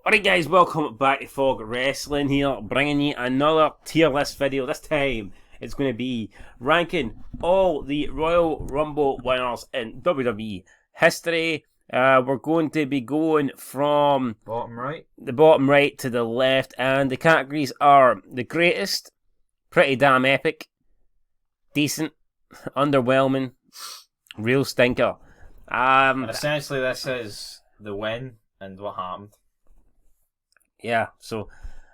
Alright guys, welcome back to Fog Wrestling here, bringing you another tier list video. This time, it's going to be ranking all the Royal Rumble winners in WWE history. We're going to be going from the bottom right to the left, and the categories are the greatest, pretty damn epic, decent, underwhelming, real stinker. And essentially this is the win and what happened. Yeah, so,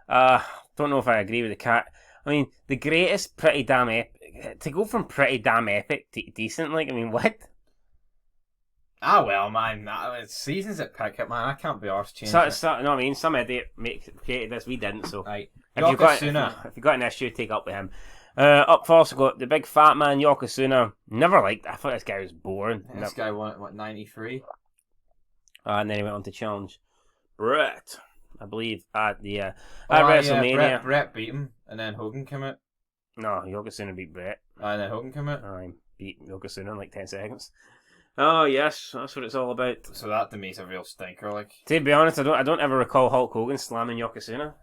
don't know if I agree with the cat. I mean, the greatest, pretty damn epic. To go from pretty damn epic to decent, like, I mean, what? Ah, well, man, it's seasons at pick it, man. I can't be arsed changing it. No, I mean, some idiot created this, we didn't, so. Right. If you've got an issue, take up with him. Up first, we've got the big fat man, Yokozuna. Never liked, I thought this guy was boring. This guy won, what, 93? And then he went on to challenge Brett, I believe, at WrestleMania. Yeah, Brett beat him, and then Hogan came out. No, Yokozuna beat Brett. And then Hogan came out. I beat Yokozuna in like 10 seconds. Oh yes, that's what it's all about. So that to me is a real stinker, like. To be honest, I don't ever recall Hulk Hogan slamming Yokozuna.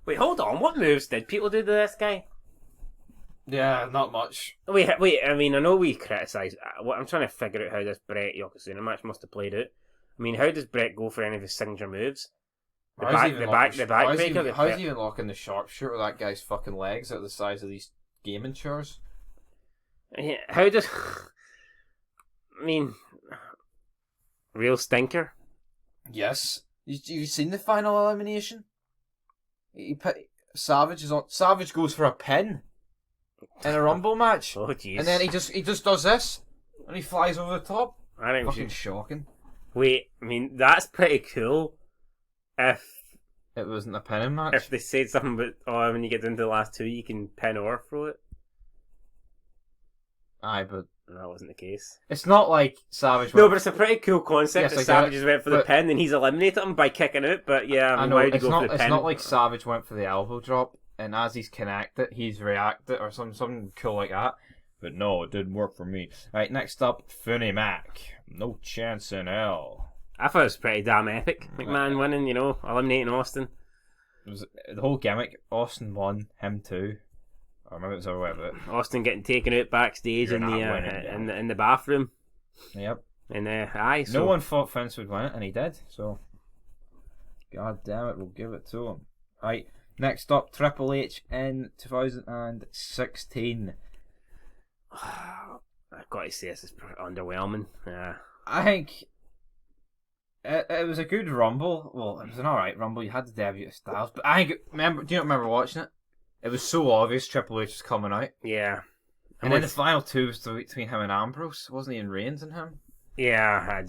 Wait, hold on, what moves did people do to this guy? Yeah, not much. Wait, I mean, I know we criticise. I'm trying to figure out how this Brett Yokozuna match must have played out. I mean, how does Brett go for any of his signature moves? The backbreaker. How's he even locking the sharpshooter with that guy's fucking legs out the size of these gaming chairs? Yeah, how does... I mean... Real stinker? Yes. You seen the final elimination? Savage goes for a pin in a Rumble match. Oh, jeez. And then he just does this, and he flies over the top. I think fucking shocking. Wait, I mean, that's pretty cool. If it wasn't a pinning match. If they said something about, oh, when you get into the last two, you can pin or throw it. Aye, but that wasn't the case. It's not like Savage. No, but it's a pretty cool concept. Yes, Savage just went for the pin, and he's eliminated him by kicking out. But yeah, I mean, why would you go for the pin? It's not like Savage went for the elbow drop, and as he's connected, he's reacted or something cool like that. But no, it didn't work for me. Right, next up, Funny Mac. No chance in hell. I thought it was pretty damn epic. McMahon winning, eliminating Austin. It was the whole gimmick. Austin won, him too. I remember it was all about Austin getting taken out backstage in the bathroom. Yep. And no one thought Vince would win it, and he did. So, god damn it, we'll give it to him. Right, next up, Triple H in 2016. I've got to say this is underwhelming. Yeah. I think it was a good Rumble. Well, it was an alright Rumble. You had the debut of Styles, but do you not remember watching it? It was so obvious Triple H was coming out. Yeah. And then the final two was between him and Ambrose. Wasn't even Reigns and him? Yeah,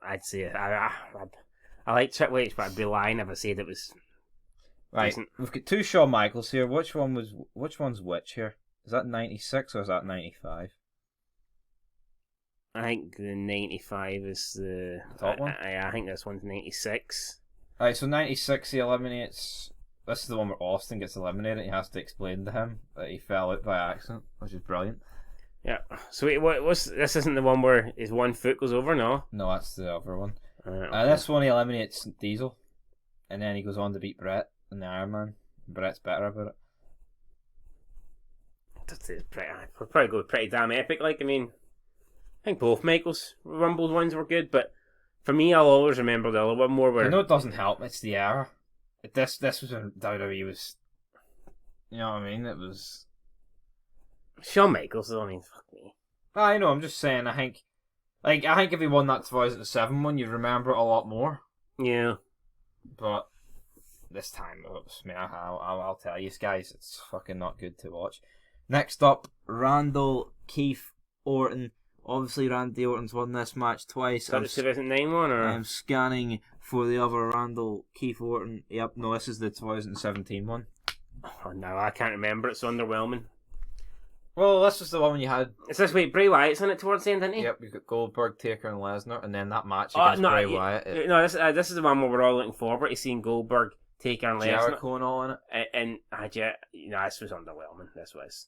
I'd say it. I like Triple H, but I'd be lying if I said it was right. Decent. We've got two Shawn Michaels here. Which one's which here? Is that 96 or is that 95? I think the 95 is the top one. I think this one's 96. Alright, so 96 he eliminates. This is the one where Austin gets eliminated. He has to explain to him that he fell out by accident, which is brilliant. Yeah. So wait, this isn't the one where his one foot goes over, no? No, that's the other one. Okay. This one he eliminates Diesel, and then he goes on to beat Brett in the Iron Man. Brett's better about it. I'd probably go pretty damn epic. Like, I mean, I think both Michaels Rumble ones were good, but for me, I'll always remember the other one more. Where I know it doesn't help. It's the era. This was when WWE was, you know what I mean? It was Shawn Michaels. I mean, fuck me. I know. I'm just saying. I think if he won that 2007 one, you'd remember it a lot more. Yeah. But this time, I'll tell you guys, it's fucking not good to watch. Next up, Randall, Keith, Orton. Obviously, Randy Orton's won this match twice. Is that the 2009 one, or? I'm scanning for the other Randall, Keith Orton. Yep, no, this is the 2017 one. Oh, no, I can't remember. It's underwhelming. Well, this was the one when you had... It's this week. Bray Wyatt's in it towards the end, didn't he? Yep, you've got Goldberg, Taker, and Lesnar, and then that match against Bray Wyatt. No, this is the one where we're all looking forward to seeing Goldberg, Taker, and Lesnar. Jericho and all in it. And this was underwhelming. This was.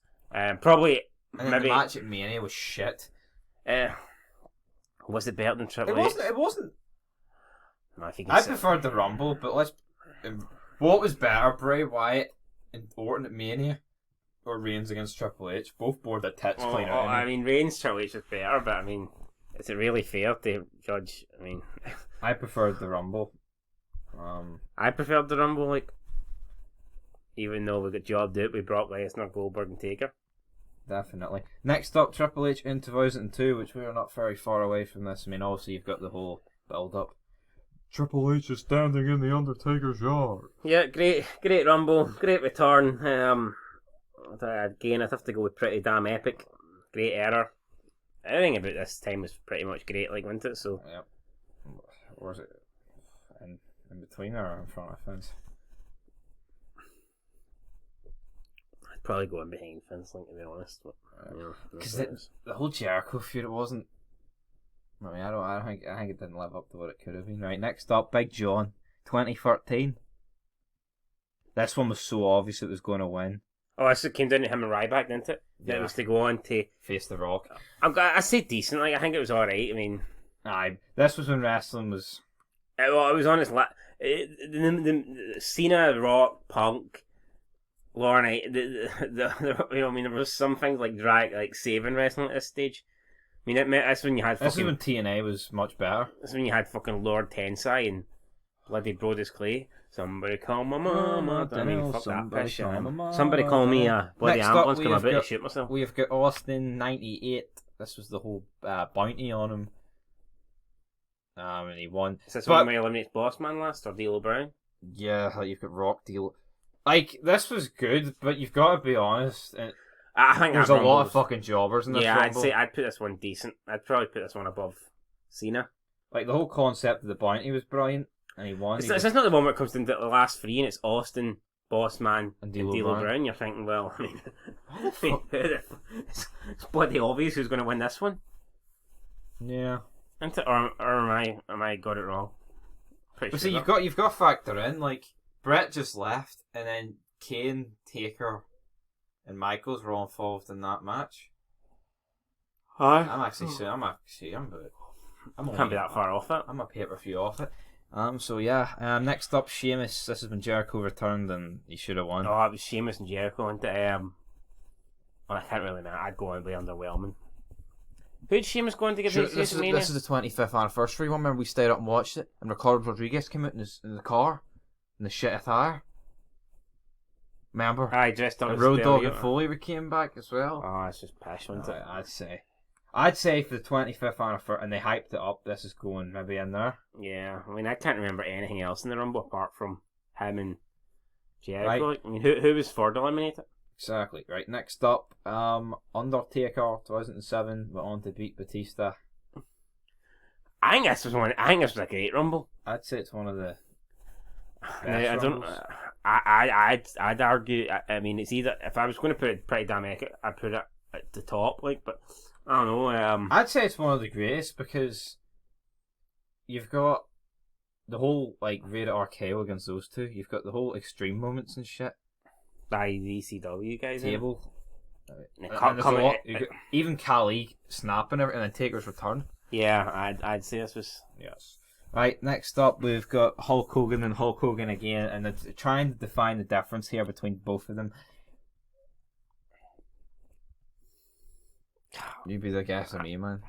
Probably... And then the match at Mania was shit. Was it better than Triple H? It wasn't. I think I preferred the Rumble, but what was better, Bray Wyatt and Orton at Mania, or Reigns against Triple H? Both bored their tits playing out. I mean, Reigns Triple H is better, but I mean, is it really fair to judge? I mean, I preferred the Rumble. I preferred the Rumble, like, even though we got jobbed out with Brock Lesnar, Goldberg, and Taker. Definitely. Next up, Triple H in 2002, which we are not very far away from this. I mean, obviously you've got the whole build-up. Triple H is standing in the Undertaker's yard. Yeah, great Rumble, great return. Again, I'd have to go with pretty damn epic. Great era. Everything about this time was pretty much great, like, wasn't it? So. Yep. Or was it in between or in front of Vince? I'd probably go in behind Vince, like, to be honest. Because the whole Jericho feud, it wasn't. I mean, I think it didn't live up to what it could have been. Right, next up, Big John, 2013. This one was so obvious it was going to win. Oh, this came down to him and Ryback, didn't it? Yeah. It was to go on to face The Rock. I say decent. Like, I think it was all right. I mean, this was when wrestling was. It was on its the Cena, Rock, Punk, Lauren. I mean, there was some things like saving wrestling at this stage. I mean, that's when you had. This is when TNA was much better. That's when you had fucking Lord Tensai and bloody Brodus Clay. Somebody call my mama. I mean, fuck that piss. Somebody call me a bloody ambulance. Come about to shoot myself. We've got Austin 98. This was the whole bounty on him. And he won. Is this one where he eliminates Bossman last or D'Lo Brown? Yeah, like you've got Rock Deal. Like, this was good, but you've got to be honest. I think there's a lot of fucking jobbers in this Rumble. I'd put this one decent. I'd probably put this one above Cena. Like, the whole concept of the bounty was brilliant, and he won. It's not the one where it comes into the last three and it's Austin, Bossman, and D'Lo Brown. You're thinking, well, I mean, it's bloody obvious who's going to win this one. Yeah. Or am I got it wrong? But see, you've got to factor in, like, Brett just left, and then Kane, Taker, and Michaels were all involved in that match. Hi. I can't be that far off it. I'm a pay-per-view off it. So yeah. Next up, Sheamus. This is when Jericho returned, and he should have won. Oh, it was Sheamus and Jericho, and well, I can't really know. I'd go and be underwhelming. Who'd Sheamus going to give this is the 25th anniversary one. Remember we stayed up and watched it, and Ricardo Rodriguez came out in the car in the shit attire. Remember? I dressed up as Road Dogg and Foley came back as well. Oh, it's just passion, isn't it? I'd say for the 25th anniversary, and they hyped it up, this is going maybe in there. Yeah, I mean, I can't remember anything else in the Rumble apart from him and Jericho. Right. I mean, who was for to eliminate it? Exactly. Right, next up, Undertaker, 2007, went on to beat Batista. I think this was a great Rumble. I'd say it's one of the best Rumbles. I'd argue. I mean, it's either if I was going to put it pretty damn epic, I'd put it at the top. Like, but I don't know. I'd say it's one of the greatest because you've got the whole like Rated RKO against those two. You've got the whole extreme moments and shit. By the ECW guys. Table. Even Khali snapping and then Taker's return. Yeah, I'd say this was. Yes. Right, next up we've got Hulk Hogan and Hulk Hogan again, and it's trying to define the difference here between both of them. You be the guess of me, man.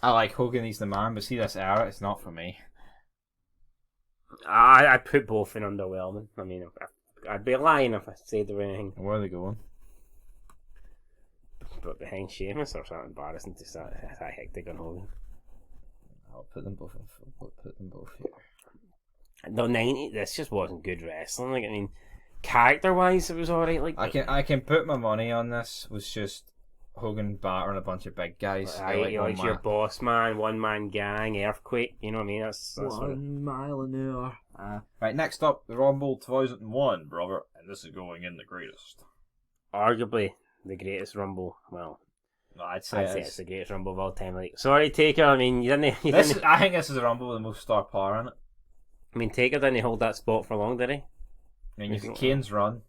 I like Hogan, he's the man, but see this era, it's not for me. I'd put both in underwhelming. I mean, I'd be lying if I said there were anything. Where are they going? But behind Sheamus or something embarrassing to start that hectic on Hogan. I'll put them both here. The 90s, this just wasn't good wrestling. Like, I mean, character wise, it was alright. Like, I can put my money on this. Was just Hogan battering a bunch of big guys. Like your boss man, one man gang, earthquake. You know what I mean? That's 1 mile an hour. Right, next up, the Rumble 2001, brother, and this is going in the greatest. Arguably the greatest Rumble. Well, no, I'd say it's the greatest Rumble of all time. Like, sorry, Taker. I mean, I think this is a Rumble with the most star power in it. I mean, Taker didn't hold that spot for long, did he? I mean, you've got Kane's run.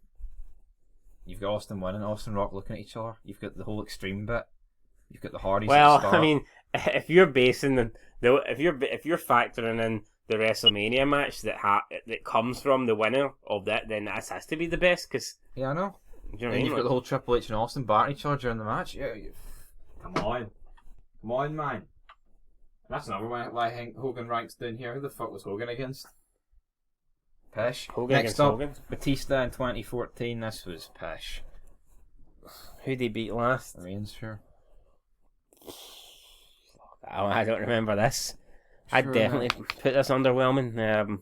You've got Austin winning, Austin Rock looking at each other. You've got the whole extreme bit. You've got the Hardys. Well, I mean, if you're basing if you're factoring in the WrestleMania match that comes from the winner of that, then that has to be the best. Cause Yeah, I know. do you know what I And mean? you've got the whole Triple H and Austin batting each other during the match. Yeah, come on, man. That's another one why I think Hogan ranks down here. Who the fuck was Hogan against? Pish. Hogan Next against up, Hogan. Batista in 2014. This was Pish. Who'd he beat last? Reigns, sure. I don't remember this. I'd Sure, definitely put this underwhelming. And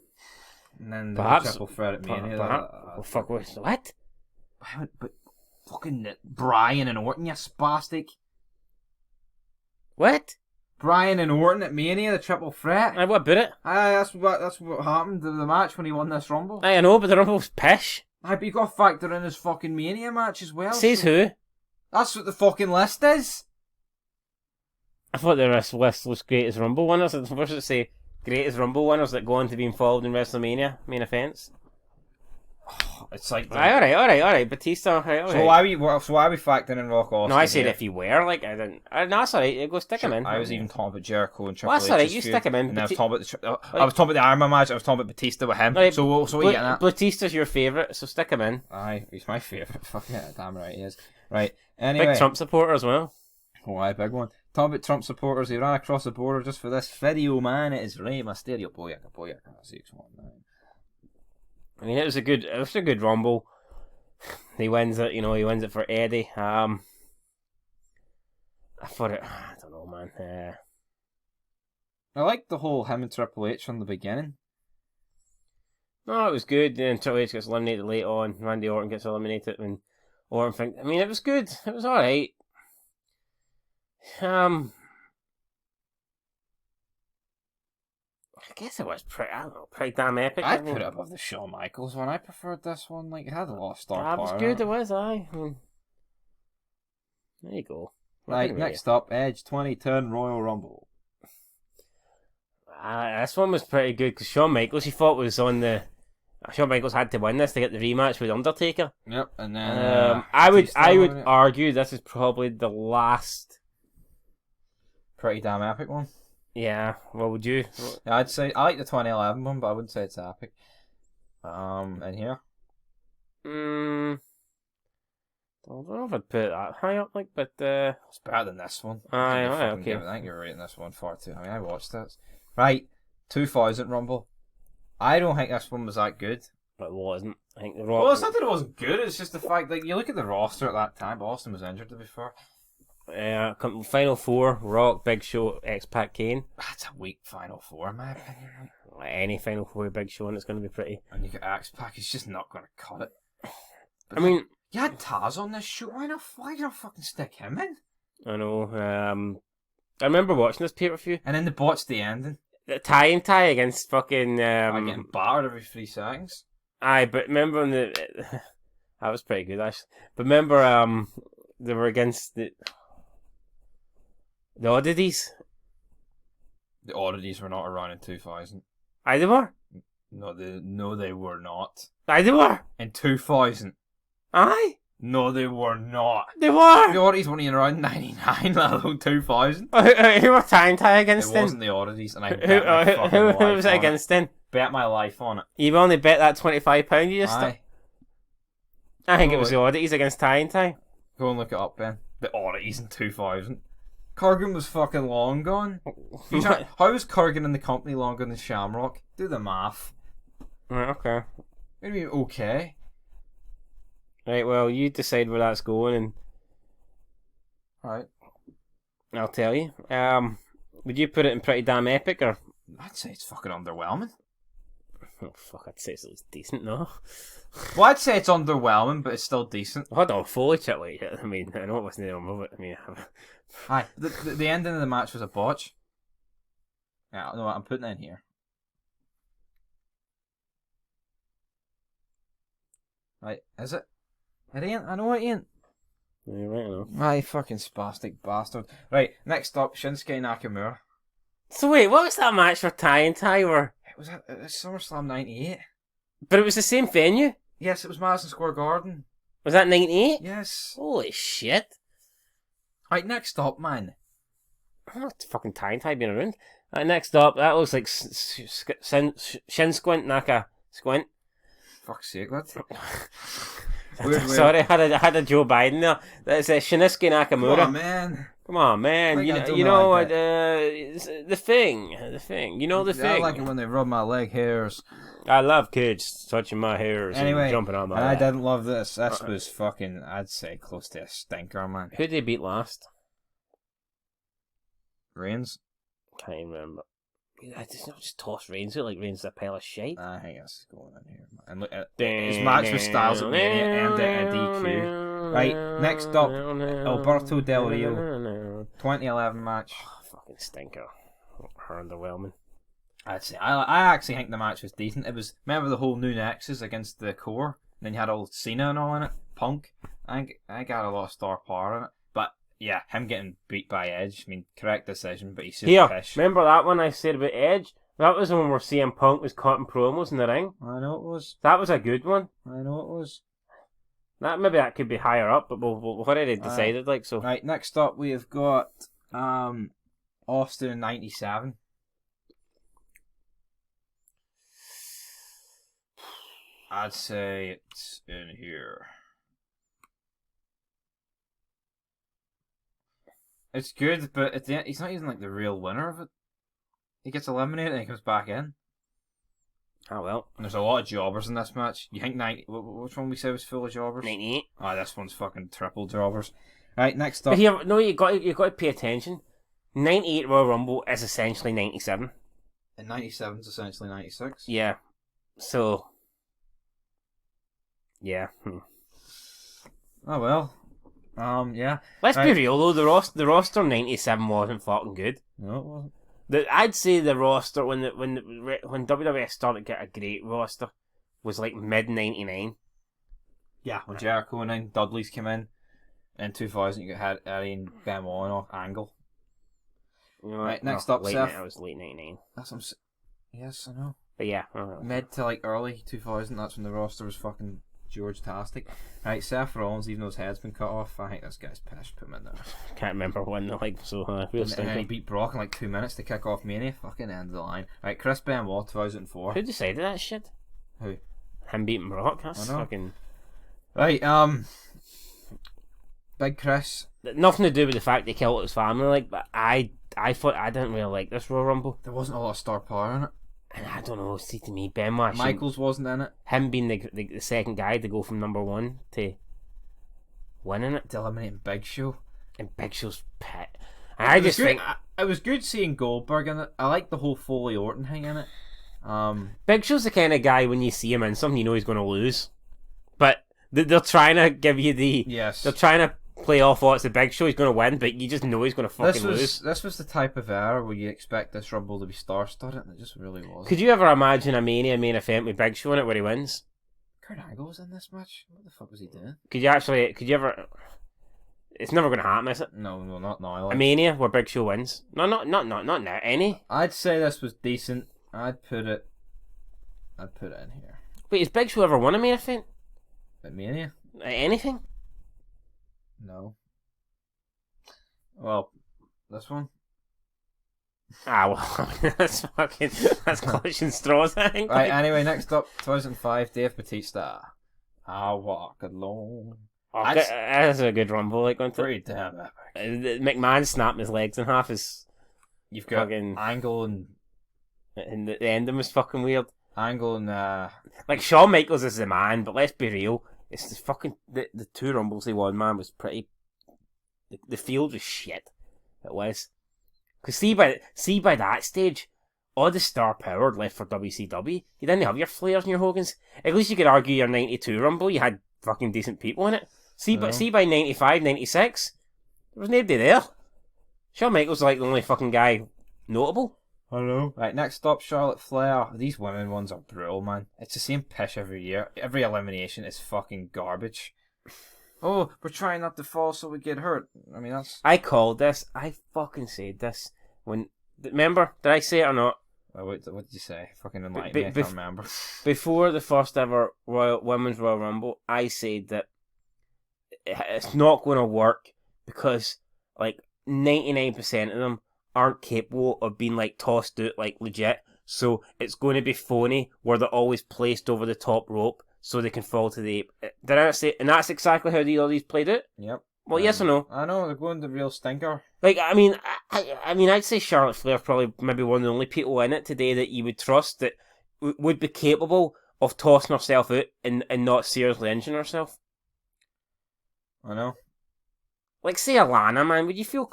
then the Perhaps triple threat at Mania. fuck with what? But fucking Bryan and Orton, you spastic. What? Bryan and Orton at Mania, the triple threat. What about it? That's what happened to the match when he won this Rumble. I know, but the Rumble's pish. But you got to factor in his fucking Mania match as well. Says who? That's what the fucking list is. I thought the list was greatest Rumble winners. I'm supposed to say greatest Rumble winners that go on to be involved in WrestleMania main events. It's like All right. Batista. Right. So why are we factoring in Rock Austin? No, I said here? if you were like I didn't. No, that's alright. Go stick him in. I was even talking about Jericho and Triple Well, H. that's alright. You stick him in. And I was talking about the Iron Man match. I was talking about Batista with him. Right, So what are you getting at? Batista's your favourite, so stick him in. Aye, he's my favourite. Fucking yeah, damn right he is. Right. Anyway. Big Trump supporter as well. Oh, aye, big one. Talking about Trump supporters, he ran across the border just for this video, man. It is Rey Mysterio. Boyaka, 619. I mean, it was a good Rumble. He wins it, he wins it for Eddie. I thought it. I don't know, man. I liked the whole him and Triple H from the beginning. No, it was good. Then Triple H gets eliminated late on. Randy Orton gets eliminated, and Orton. I mean, it was good. It was all right. I guess it was pretty damn epic. I'd put it above the Shawn Michaels one. I preferred this one. Like, it had a lot of star power. That was good. It was, aye. There you go. Right, next up, Edge 2010 Royal Rumble. This one was pretty good because Shawn Michaels, he thought was on the. Shawn Michaels had to win this to get the rematch with Undertaker. Yep, and then I would argue this is probably the last. Pretty damn epic one. Yeah, what would you? Yeah, I'd say I like the 2011 one, but I wouldn't say it's epic. And here. I don't know if I'd put it that high up, but it's better than this one. Okay. I think you're rating this one far too. I mean, I watched this. Right, 2000 Rumble. I don't think this one was that good. But it wasn't. I think the Well, it's not that it wasn't good. It's just the fact that you look at the roster at that time. Austin was injured before. Final Four: Rock, Big Show, X-Pac, Kane. That's a weak Final Four, in my opinion. Any Final Four Big Show, and it's going to be pretty. And you get X-Pac, he's just not going to cut it. But I mean, you had Taz on this show. Why not fucking stick him in? I know. I remember watching this pay-per-view. And then they botched the ending. The tie against fucking. I'm getting battered every 3 seconds. Aye, but remember when that was pretty good actually. But remember, they were against the Oddities. The Oddities were not around in 2000. Aye, they were. No, they were not. Aye, they were. In 2000. Aye. No, they were not. They were. The Oddities weren't even around 99, let alone 2000. Who were tie against It them? wasn't the Oddities, and I Who was it against then? Bet my life on it. You only bet that £25 you just. Aye. I think it was the Oddities against Tie. Go and look it up, Ben. The Oddities in 2000. Kurgan was fucking long gone. How was Kurgan in the company longer than Shamrock? Do the math. Right, okay. What do you mean, okay? Right, well, you decide where that's going, and Right. I'll tell you. Would you put it in pretty damn epic, or? I'd say it's fucking underwhelming. Oh, fuck, I'd say it's decent, no? Well, I'd say it's underwhelming, but it's still decent. Hold on, fully chat like it. I mean, I know it wasn't the number, but I mean... Aye, the ending of the match was a botch. Yeah, no, I'm putting it in here. Right, is it? It ain't, I know it ain't. You're right, I know. Aye, fucking spastic bastard. Right, next up, Shinsuke Nakamura. So wait, what was that match for Ty where... It was at SummerSlam 98. But it was the same venue? Yes, it was Madison Square Garden. Was that 98? Yes. Holy shit. Right, next up, man. Oh, it's fucking Ty been around. Right, next up, that looks like Shinsuke Naka Squint. Fuck's sake, what? Sorry, I had a Joe Biden there. That's Shinsuke Nakamura. Come on, man. Come on, man. Like, You know like what? The thing. You know the thing. I like it when they rub my leg hairs. I love kids touching my hairs and jumping on my and leg. I didn't love this. This was fucking, I'd say, close to a stinker, man. Who did they beat last? Reigns? Can't even remember. I just toss Reigns out like Reigns a pile of shit. I think that's going in here. And look at his match with Styles at Mania and a DQ. Right, next up, Alberto Del Rio, 2011 match. Oh, fucking stinker. Underwhelming. I'd say I actually think the match was decent. It was, remember the whole new Nexus against the Core, and then you had all Cena and all in it, Punk. I got a lot of star power in it, but yeah, him getting beat by Edge. I mean, correct decision, but he's just pish. Remember that one I said about Edge? That was the one where CM Punk was cutting promos in the ring. I know it was. That was a good one. I know it was. Maybe that could be higher up, but we've already decided. So right, next up we have got Austin in '97. I'd say it's in here. It's good, but at the end, he's not even like the real winner of it. He gets eliminated and he comes back in. Oh well. And there's a lot of jobbers in this match. You think which one we said was full of jobbers? 98. Oh, this one's fucking triple jobbers. Right, next up. But here, no, you got to pay attention. 98 Royal Rumble is essentially 97. And 97 is essentially 96. Yeah. So. Yeah. Oh well. Yeah. Let's be real though. The roster 97 wasn't fucking good. No, it wasn't. I'd say the roster when WWE started to get a great roster was like mid 99. Yeah, when Jericho and then Dudley's came in 2000, you had Eddie and Benoit off Angle. Right, next up, Seth. That was late 99. That's what I'm saying. Yes, I know. But yeah, mid to like early 2000. That's when the roster was fucking George-tastic. Right, Seth Rollins, even though his head's been cut off, I think this guy's pissed. Put him in there. Can't remember when, like, so real and then he beat Brock in like 2 minutes to kick off Mania. Fucking end of the line. Right, Chris Benoit, 2004. Who decided that shit? Who? Him beating Brock? That's fucking... Right, Big Chris. Nothing to do with the fact they killed his family, like, but I thought I didn't really like this Royal Rumble. There wasn't a lot of star power in it. And I don't know, see, to me, Benoit... Michaels wasn't in it. Him being the second guy to go from number one to winning it. To eliminating Big Show. And Big Show's pit. And I just think... It was good seeing Goldberg in it. I like the whole Foley Orton thing in it. Big Show's the kind of guy, when you see him in something, you know he's going to lose. But they're trying to give you the... Yes. They're trying to play off, it's the Big Show, he's going to win, but you just know he's going to fucking lose. This was the type of era where you expect this Rumble to be star-studded, and it just really wasn't. Could you ever imagine a Mania main event with Big Show in it where he wins? Kurt Angle was in this match? What the fuck was he doing? Could you ever... It's never going to happen, is it? No, not now. A Mania where Big Show wins? No, not now. Any? I'd say this was decent. I'd put it in here. Wait, has Big Show ever won a main event? At Mania? Anything? No. Well, this one? Well, that's clutching straws, I think. Right, anyway, next up, 2005, Dave Bautista. I walk alone. That's a good Rumble, like, pretty damn epic. McMahon snapping his legs in half is... You've got fucking... Angle and the ending was fucking weird. Angle and... Like, Shawn Michaels is the man, but let's be real. It's the fucking... The two Rumbles he won, man, was pretty... The field was shit. It was. Because see by that stage, all the star power left for WCW. You didn't have your Flairs and your Hogans. At least you could argue your 92 Rumble, you had fucking decent people in it. See by 95, 96, there was nobody there. Shawn Michaels was like the only fucking guy notable. I know. Right, next up, Charlotte Flair. These women ones are brutal, man. It's the same pish every year. Every elimination is fucking garbage. Oh, we're trying not to fall so we get hurt. I mean, that's... I called this. I fucking said this. Remember? Did I say it or not? What did you say? Fucking enlighten me, I can't remember. Before the first ever Women's Royal Rumble, I said that it's not going to work because, like, 99% of them aren't capable of being like tossed out like legit. So it's going to be phony, where they're always placed over the top rope so they can fall to the ape. Did I say? And that's exactly how all these played it. Yep. Well, yes or no? I know they're going the real stinker. Like, I mean, I'd say Charlotte Flair probably maybe one of the only people in it today that you would trust that would be capable of tossing herself out and not seriously injuring herself. I know. Like, say Alana, man, would you feel?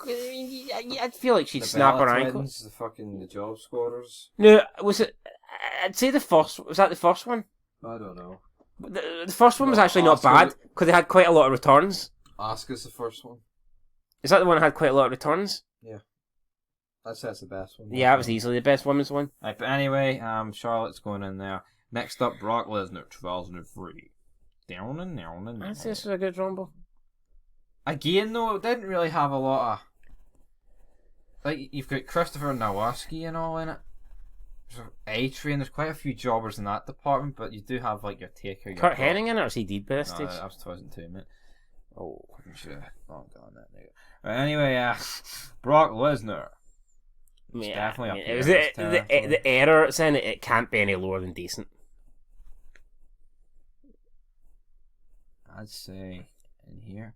I'd feel like she'd snap her ankle. The job scorers. No, was it? I'd say the first. Was that the first one? I don't know. The first one was actually not bad because they had quite a lot of returns. Asuka's the first one. Is that the one that had quite a lot of returns? Yeah. I'd say that's the best one. Yeah, it was easily the best women's one. Right, but anyway, Charlotte's going in there. Next up, Brock Lesnar, 2003. Down and down and down. I'd say this was a good rumble. Again, though, it didn't really have a lot of... Like, you've got Christopher Nowaski and all in it. There's A-Train, there's quite a few jobbers in that department, but you do have, like, your Taker... Kurt Hennig in it, or is he deep by this No, stage? that was 2002, mate. Oh. I'm sure. Oh, God, that nigga. Right, anyway, Brock Lesnar. Yeah, definitely up it here was in this territory. the error it's in it can't be any lower than decent. I'd say in here,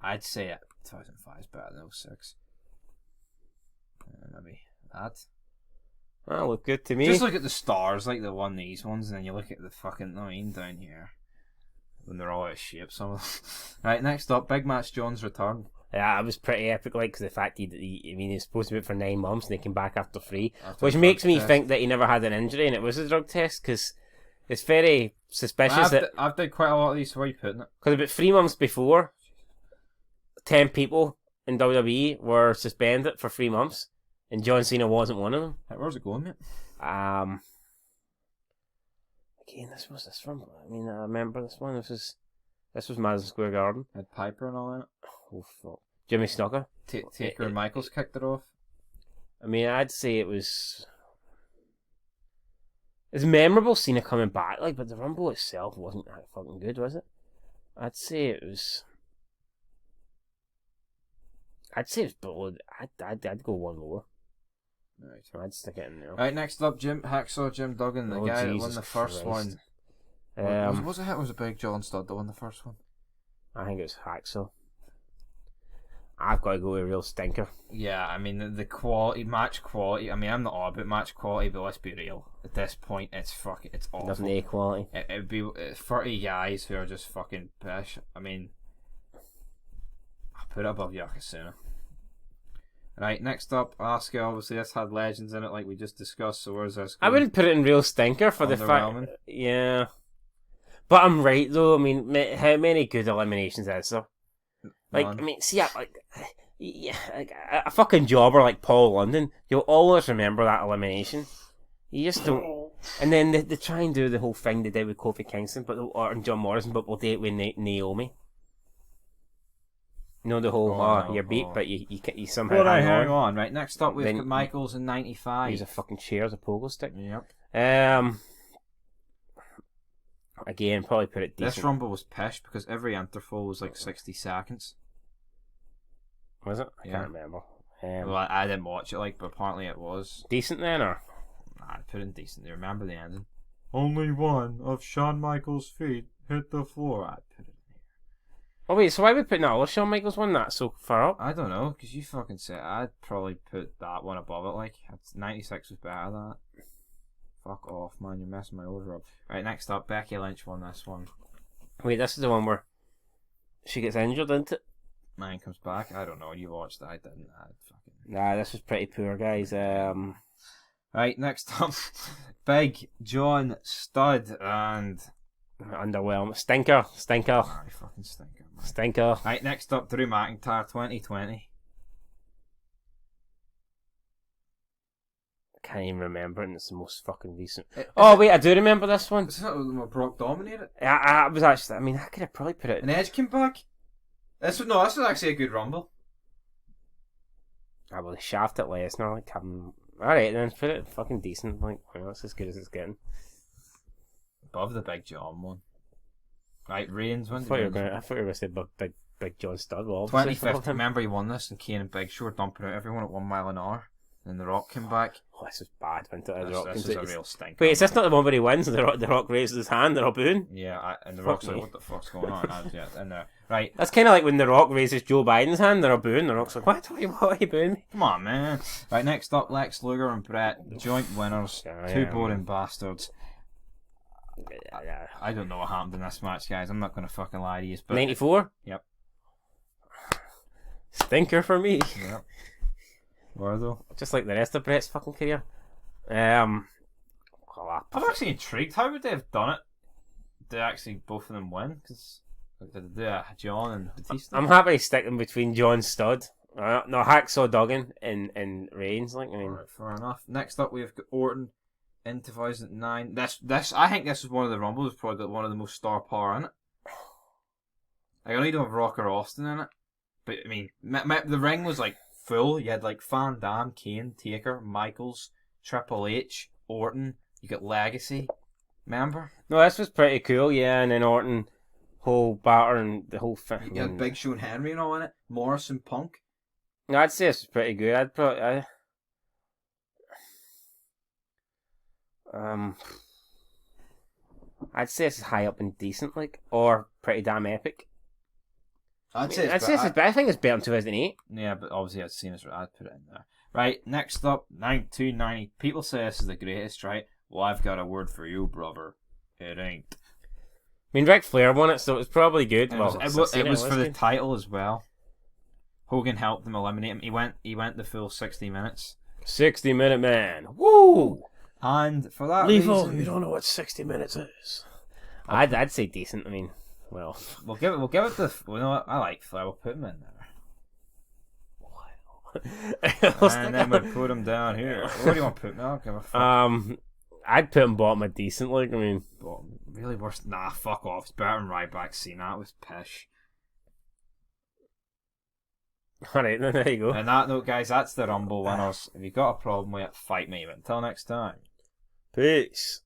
I'd say 2005 is better than 06. Maybe that. That look good to me. Just look at the stars like they won these ones, and then you look at the fucking down here when they're all out of shape. Some of them. Right, next up, Big Match Jones' return. Yeah, it was pretty epic, like, because the fact he was supposed to be out for 9 months and he came back after 3, After which the makes drug me test. think that he never had an injury and it was a drug test, because it's very suspicious I've done quite a lot of these, so where are you putting it? because about 3 months before, 10 people in WWE were suspended for 3 months, and John Cena wasn't one of them. Right, where's it going, mate? Again, this one. I mean, I remember this one. This was Madison Square Garden. Had Piper and all in it. Oh fuck, Jimmy Snuka. Taker and Michaels kicked it off. I mean, I'd say it was. It's memorable Cena coming back, like, but the Rumble itself wasn't that fucking good, was it? I'd say it was below. I'd go one lower. Right. I'd stick it in there. Right, next up, Hacksaw Jim Duggan, the guy that won Jesus the first Christ. one. Was it a Big John Studd that won the first one? I think it was Hacksaw. I've got to go with a real stinker. Yeah, I mean the quality, match quality. I mean, I'm not all about match quality, but let's be real. At this point, it's awful. Nothing A quality. It'd be 30 guys who are just fucking pish. I mean, I'll put it above Yokozuna. Right, next up, Asuka. Obviously, this had legends in it, like we just discussed. So where's this I going? wouldn't put it in real stinker for the fact. Underwhelming? Yeah, but I'm right though. I mean, how many good eliminations is there? Like, None. I mean, see, like a fucking jobber like Paul London, you'll always remember that elimination. You just don't. And then they try and do the whole thing they did with Kofi Kingston, and John Morrison, but we'll do it with Naomi. You know the whole, you're beat, but you somehow Well, hang hang on. on. Right, next up we've Then got Michaels in '95. Use a fucking chair as a pogo stick. Yep. Again, probably put it decent. This Rumble was pish because every interval was like 60 seconds. Was it? I Yeah. can't remember. Well, I didn't watch it, like, but apparently it was. Decent then, or? I put in decent. You remember the ending? Only one of Shawn Michaels' feet hit the floor. I put it in here. Oh wait, so why are we putting all of Shawn Michaels one that so far up? I don't know, because you fucking said I'd probably put that one above it. Like, 96 was better than that. Fuck off, man. You're messing my order up. Right, next up, Becky Lynch won this one. Wait, this is the one where she gets injured, isn't it? Mine comes back. I don't know. You watched that. I didn't. Nah, this was pretty poor, guys. Right, next up, Big John Studd and Underwhelmed. Stinker. I fucking stinker, man. Stinker. Right, next up, Drew McIntyre 2020. I can't even remember it, and it's the most fucking recent. Oh wait, I do remember this one. Is that when Brock dominated? I was actually. I mean, I could have probably put it. And Edge came back. This was actually a good Rumble. I really shafted Lesnar. Like, alright, then put it fucking decent. Like, well, it's as good as it's getting. Above the Big John one. Right, Reigns won. I thought you were going to say Big John Studd. Well, 25th. Remember he won this, and Kane and Big Show were dumping out everyone at 1 mile an hour. Then The Rock came back. Oh, this is bad. When The This, Rock this comes is out. a real stinker. Wait, is this not the one where he wins and the Rock raises his hand? They're all booing. Yeah, and The Fuck Rock's like, me. what the fuck's going on? Right. That's kind of like when The Rock raises Joe Biden's hand. They're all booing. The Rock's like, what are you booing me? Come on, man. Right, next up, Lex Luger and Brett, joint winners. Two boring bastards. I don't know what happened in this match, guys. I'm not going to fucking lie to you. But 94? Yep. Stinker for me. Yep. Wardle. Just like the rest of Brett's fucking career. I'm actually intrigued. How would they have done it? Did actually both of them win? Because did they do John and Batista? I'm happy to stick them between John Studd. No, Hacksaw Duggan and Reigns. Like, I mean, Alright, fair enough. Next up, we've got Orton in 2009. This I think this was one of the Rumbles. Probably got one of the most star power in it. I know you don't have Rocker Austin in it, but I mean, the ring was like full. You had like Van Dam, Kane, Taker, Michaels, Triple H, Orton. You got Legacy. Remember? no, this was pretty cool. Yeah, and then Orton, whole batter and the whole thing. You had Big Show and Henry and all in it. Morrison, Punk. No, I'd say this was pretty good. I'd say this is high up and decent, like, or pretty damn epic. I'd say I think it's better than 2008. Yeah, but obviously I'd seen it, so I'd put it in there. Right, next up, 290. People say this is the greatest, right? Well, I've got a word for you, brother. It ain't. I mean, Ric Flair won it, so it was probably good. It was for the title as well. Hogan helped them eliminate him. He went the full 60 minutes. 60-minute man. Woo! And for that Lethal, reason, you don't know what 60 minutes is. I'd say decent. I mean, well, we'll give it the. You know what? I like Flair. We'll put him in there. And then we'll put him down here. Where do you want to put him? I don't give a fuck. I'd put him bottom of decent. Like, I mean, Bottom. Really worse. Nah, fuck off. It's better than Ryback Cena. That was pish. alright, there you go. On that note, guys, that's the Rumble winners. If you've got a problem with it, fight me. But until next time. Peace.